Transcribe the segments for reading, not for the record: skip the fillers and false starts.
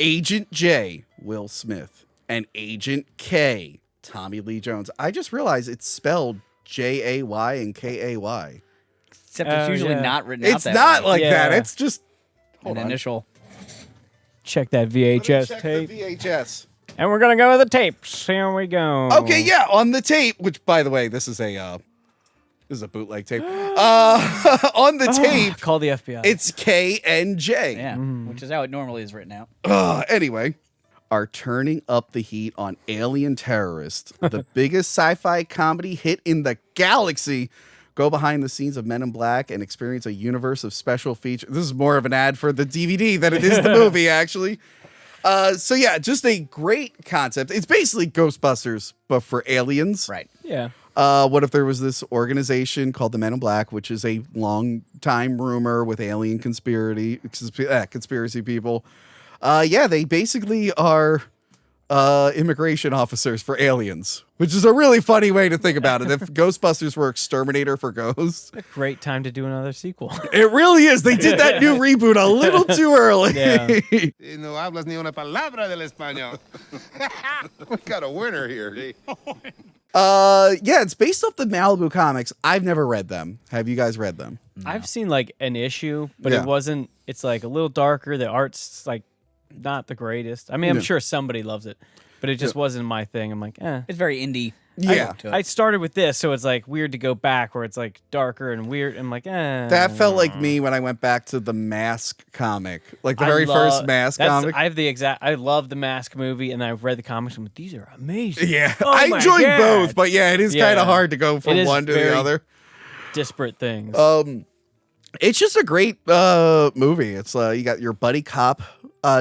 Agent J, Will Smith, and Agent K, Tommy Lee Jones. I just realized it's spelled Jay and Kay. Except it's usually not written out It's that not way. like that. It's just An initial. Check that VHS tape. The VHS. And we're going to go with the tapes. Here we go. Okay, yeah, on the tape, which, by the way, this is a bootleg tape. On the tape, Call the FBI. it's K and J. Yeah, which is how it normally is written out. Anyway, are turning up the heat on Alien Terrorist, the biggest sci-fi comedy hit in the galaxy. Go behind the scenes of Men in Black and experience a universe of special features. This is more of an ad for the DVD than it is the movie, actually. So yeah, just a great concept. It's basically Ghostbusters, but for aliens. Right. yeah. What if there was this organization called the Men in Black, which is a long time rumor with alien conspiracy people. Yeah, they basically are immigration officers for aliens, which is a really funny way to think about it. If Ghostbusters were exterminator for ghosts. Great time to do another sequel. It really is. They did that new reboot a little too early. Yeah. No hablas ni una palabra del español. We got a winner here. Yeah, it's based off the Malibu comics. I've never read them. Have you guys read them? No. I've seen like an issue, but Yeah. it wasn't. It's like a little darker. The art's like not the greatest. I mean, I'm Yeah. sure somebody loves it, but it just wasn't my thing. I'm like, eh. It's very indie. Yeah. I started with this, so it's like weird to go back where it's like darker and weird. I'm like, eh. That felt like me when I went back to the Mask comic, like the I very love- first Mask that's- comic. I love the Mask movie, and I've read the comics. I'm like, these are amazing. Yeah, Oh I my enjoyed God. both, but yeah, it is kind Yeah. of hard to go It from is one to the very other. Disparate things. It's just a great movie. It's you got your buddy cop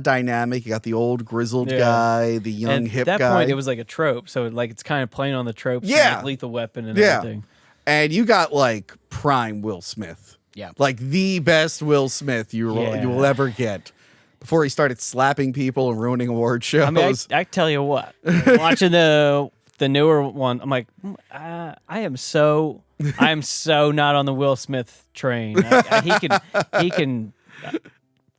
dynamic. You got the old grizzled Yeah. guy, the young and hip at that guy, point, it was like a trope. So like it's kind of playing on the tropes. of, Yeah. like Lethal Weapon and Yeah. everything. and you got like prime Will Smith. Yeah. Like the best Will Smith you will ever get. Before he started slapping people and ruining award shows. I mean, I tell you what, watching the newer one, I'm like, I am so not on the Will Smith train. He can,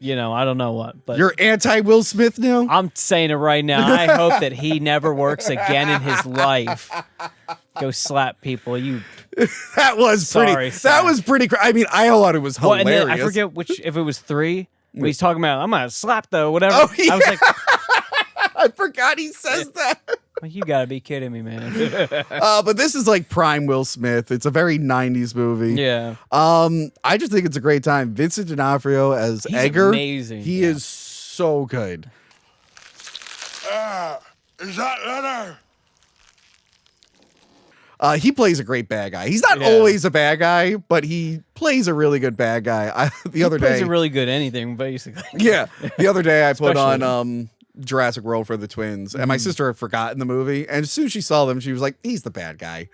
you know, I don't know what, but You're anti Will Smith now? I'm saying it right now. I hope that he never works again in his life. Go slap people. You. That was Sorry, pretty. son. That was pretty. I mean, I thought it was Well, hilarious. and then I forget which, if it was 3. But he's talking about, I'm gonna slap though, whatever. Oh, yeah. I was like, I forgot he says that. well, you gotta be kidding me, man. But this is like prime Will Smith. It's a very 90s movie. Yeah. I just think it's a great time. Vincent D'Onofrio as He's Edgar. amazing. He is so good. Is that letter? He plays a great bad guy. He's not Yeah. always a bad guy, but he plays a really good bad guy. The other Plays day, a really good anything, basically. yeah, the other day I put Especially- on Jurassic World for the twins, and my sister had forgotten the movie, and as soon as she saw them, she was like, "He's the bad guy."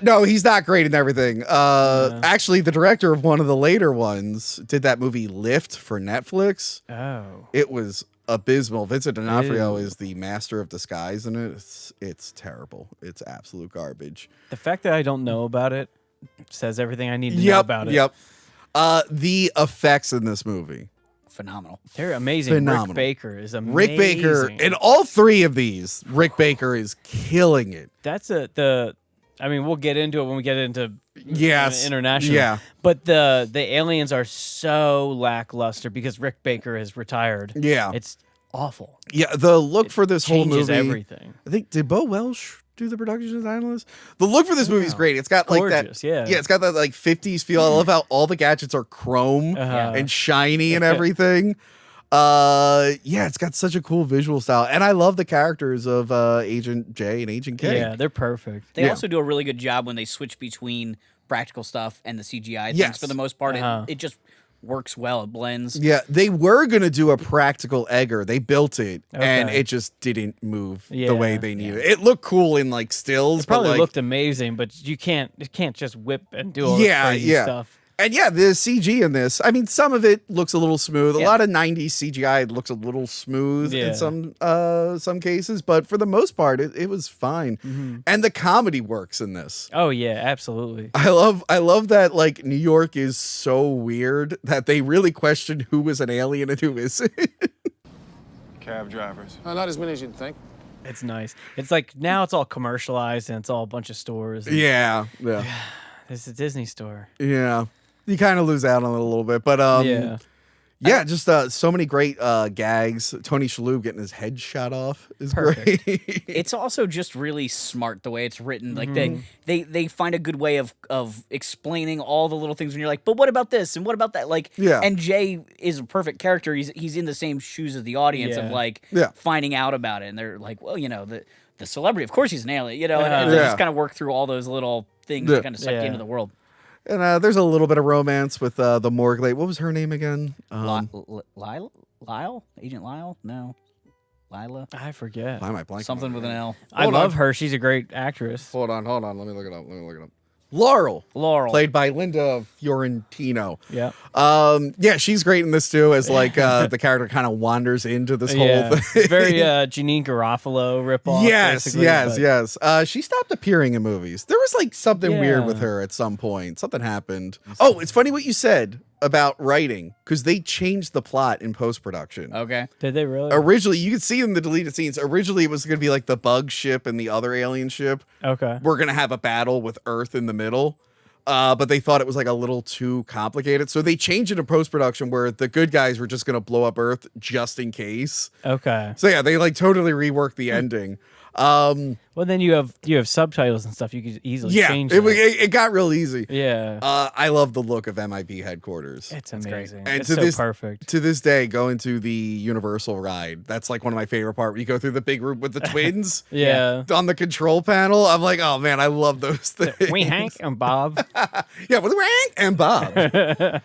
No, he's not great in everything. Actually, the director of one of the later ones did that movie Lift for Netflix. Oh. It was abysmal. Vincent D'Onofrio Ew. is the master of disguise in it. It's terrible. It's absolute garbage. The fact that I don't know about it says everything I need to know about it. Yep. The effects in this movie. Phenomenal. They're amazing. Phenomenal. Rick Baker is amazing. Rick Baker, in all 3 of these, Rick Baker is killing it. That's I mean, we'll get into it when we get into Yes. international. Yeah. But the aliens are so lackluster because Rick Baker has retired. Yeah. It's awful. Yeah, the look for this whole Changes movie. everything. I think, did Bo Welsh do the production design on this? The look for this movie is great. It's got Gorgeous, that. yeah. Yeah, it's got that like 50s feel. I love how all the gadgets are chrome and shiny and everything. Yeah, it's got such a cool visual style. And I love the characters of Agent J and Agent K. Yeah, they're perfect. They Yeah. also do a really good job when they switch between practical stuff and the CGI things. Yes. For the most part, Uh-huh. it just works well. It blends. Yeah, they were going to do a practical Egger. They built it, and Okay. it just didn't move the way Yeah. they needed. It looked cool in like stills, It probably but like, looked amazing, but it can't just whip and do all Yeah, this crazy yeah. stuff. And yeah, the CG in this, I mean, some of it looks a little smooth. A Yeah. lot of 90s CGI looks a little smooth Yeah. in some cases, but for the most part, it was fine. And the comedy works in this. Oh yeah, absolutely. I love that like New York is so weird that they really question who is an alien and who isn't. Cab drivers. Not as many as you'd think. It's nice. It's like now it's all commercialized and it's all a bunch of stores. and yeah. It's a Disney store. Yeah. You kind of lose out on it a little bit, but yeah, just so many great gags. Tony Shalhoub getting his head shot off is great. It's also just really smart the way it's written. Like they find a good way of explaining all the little things when you're like, but what about this and what about that? Like, Yeah. And Jay is a perfect character. He's in the same shoes as the audience of Yeah. like Yeah. finding out about it, and they're like, well, the celebrity, of course he's an alien, and they Yeah. just kind of work through all those little things Yeah. to kind of suck you into the world. And there's a little bit of romance with the morgue lady. What was her name again? Lyle? Agent Lyle? No. Lila? I forget. Why am I blanking? Something on with her an name? L. I love her. She's a great actress. Hold on. Let me look it up. Laurel. Played by Linda Fiorentino. Yeah. Yeah, she's great in this too, as like the character kind of wanders into this whole thing. Very Janine Garofalo ripoff. Yes. but- She stopped appearing in movies. There was like something weird with Yeah. her at some point. Something happened. Oh, it's funny what you said about writing, because they changed the plot in post-production. Okay. Did they really? Originally, you could see in the deleted scenes, originally it was going to be like the bug ship and the other alien ship. Okay. We're going to have a battle with Earth in the middle. But they thought it was like a little too complicated. So they changed it in post-production where the good guys were just going to blow up Earth just in case. Okay. So yeah, they like totally reworked the ending. Well, then you have subtitles and stuff. You could easily Yeah, change. it got real easy. Yeah. I love the look of MIB headquarters. It's amazing. And It's to so this perfect. to this day, going to the Universal ride, that's like one of my favorite parts. Where you go through the big room with the twins, Yeah. on the control panel. I'm like, oh man, I love those things. We Hank and Bob. Yeah, with Hank and Bob.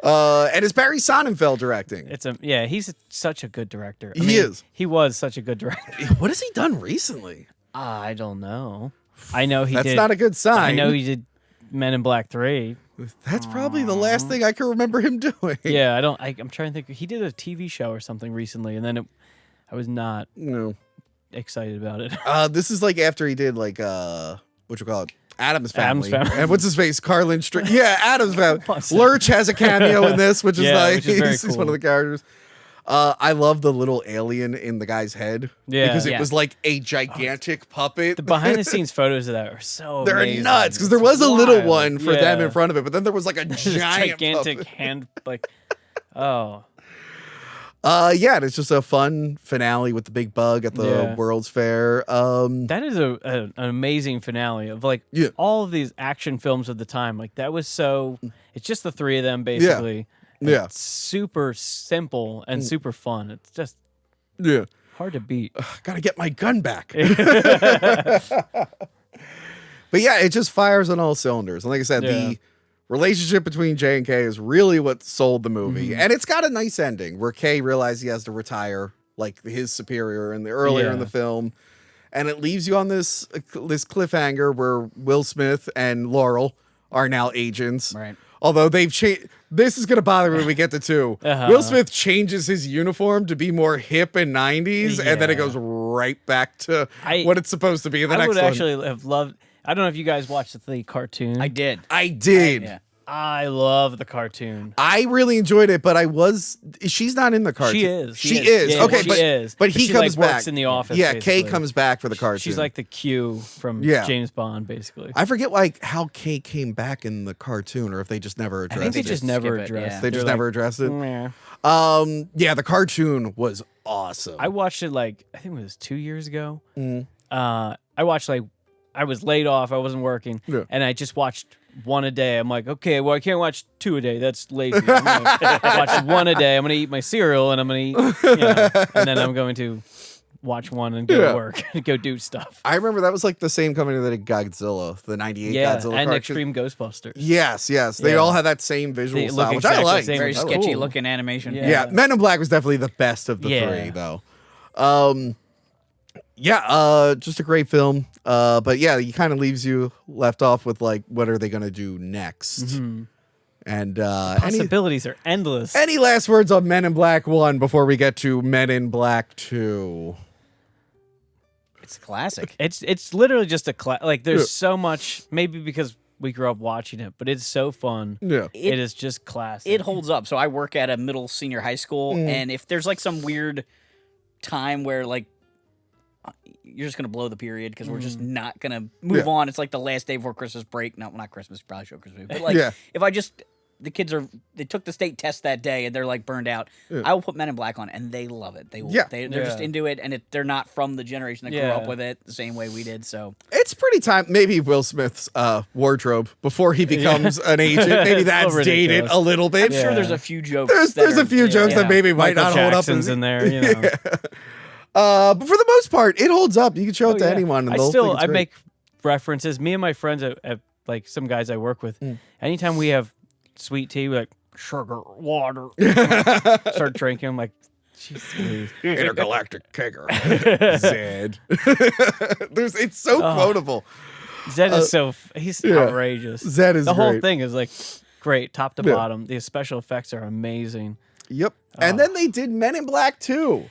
And it's Barry Sonnenfeld directing. He's such a good director. He is. He was such a good director. What has he done recently? I don't know. I know he That's did. not a good sign. I know he did Men in Black 3. That's probably the last thing I can remember him doing. Yeah, I'm trying to think. He did a TV show or something recently, and then I was not No. excited about it. This is like after he did like what you call it? Adam's Family. Adam's Family. And what's his face? Carlin Street. Yeah, Adam's Family. Was it? Lurch has a cameo in this, which is Yeah, nice. which is very He's one cool. of the characters. I love the little alien in the guy's head. Yeah. Because it Yeah. was like a gigantic puppet. The behind the scenes photos of that are so They're amazing. nuts because there It's was a little wild. one for them Yeah. in front of it, but then there was like a This giant gigantic puppet. hand, like, oh. Yeah, and it's just a fun finale with the big bug at the Yeah. World's Fair. That is an amazing finale of like Yeah. all of these action films of the time. Like that was so. It's just the three of them basically. And Yeah. It's super simple and super fun. It's just Yeah. hard to beat. Gotta get my gun back. But yeah, it just fires on all cylinders. And like I said, Yeah. the relationship between Jay and Kay is really what sold the movie. And it's got a nice ending where Kay realizes he has to retire like his superior earlier in Yeah. the film. And it leaves you on this cliffhanger where Will Smith and Laurel are now agents. Right. Although they've changed. This is going to bother me when we get to 2. Uh-huh. Will Smith changes his uniform to be more hip and 90s, and then it Yeah. goes right back to I- what it's supposed to be in the I next would one. actually have loved. I don't know if you guys watched the cartoon. I did. I did. Yeah. I love the cartoon. I really enjoyed it, but she's not in the cartoon. She is. She is. Yeah, okay, she but, is. but he she, comes like, back. works in the office. Yeah, Kay basically. comes back for the cartoon. She's like the Q from Yeah. James Bond, basically. I forget how Kay came back in the cartoon, or if they just never I addressed think they it. just skip never it, addressed. yeah. it. They just They're never like, addressed it. "Meh." Yeah, the cartoon was awesome. I watched it like I think it was 2 years ago. Mm. I watched like I was laid off. I wasn't working, Yeah. and I just watched one a day. I'm like, okay, well I can't watch 2 a day. That's lazy. I'm gonna watch one a day. I'm gonna eat my cereal, and I'm gonna eat, and then I'm going to watch one and go Yeah. to work and go do stuff. I remember that was like the same company that did Godzilla, the 98 Yeah, Godzilla and cartoon. Extreme Ghostbusters. Yes. They Yeah. all had that same visual They style, look which I exactly the like. same. Very Oh, sketchy cool. looking animation. Yeah. Yeah, Men in Black was definitely the best of the Yeah. 3, though. Just a great film. But yeah, he kind of leaves you left off with like, what are they gonna do next? And Possibilities are endless. any last words on Men in Black 1 before we get to Men in Black 2? It's classic. It's literally just a like. There's Yeah. so much. Maybe because we grew up watching it, but it's so fun. Yeah. It is just classic. It holds up. So I work at a middle senior high school, and if there's like some weird time where like you're just gonna blow the period because we're just not gonna move Yeah. on. It's like the last day before Christmas break. No, not Christmas. Probably show Christmas break. But like, Yeah. if the kids they took the state test that day and they're like burned out. Yeah. I will put Men in Black on, and they love it. They will. Yeah. They're just Yeah. into it, and they're not from the generation that grew Yeah. up with it the same way we did. So It's pretty time. Maybe Will Smith's wardrobe before he becomes an agent. Maybe It's a that's little dated ridiculous. a little bit. I'm sure Yeah. there's a few jokes. There's a few jokes that maybe might Michael not hold up. Jackson's in there, you know. But for the most part, it holds up. You can show it Oh, to yeah. anyone. And I they'll still think it's I great. make references. Me and my friends at like some guys I work with. Anytime we have sweet tea, we're like sugar, water. Start drinking. I'm like, jeez. intergalactic kegger. Zed. It's so quotable. Zed is he's outrageous. Zed is the whole great. thing is like great, top to Yeah. bottom. The special effects are amazing. Yep. And then they did Men in Black 2.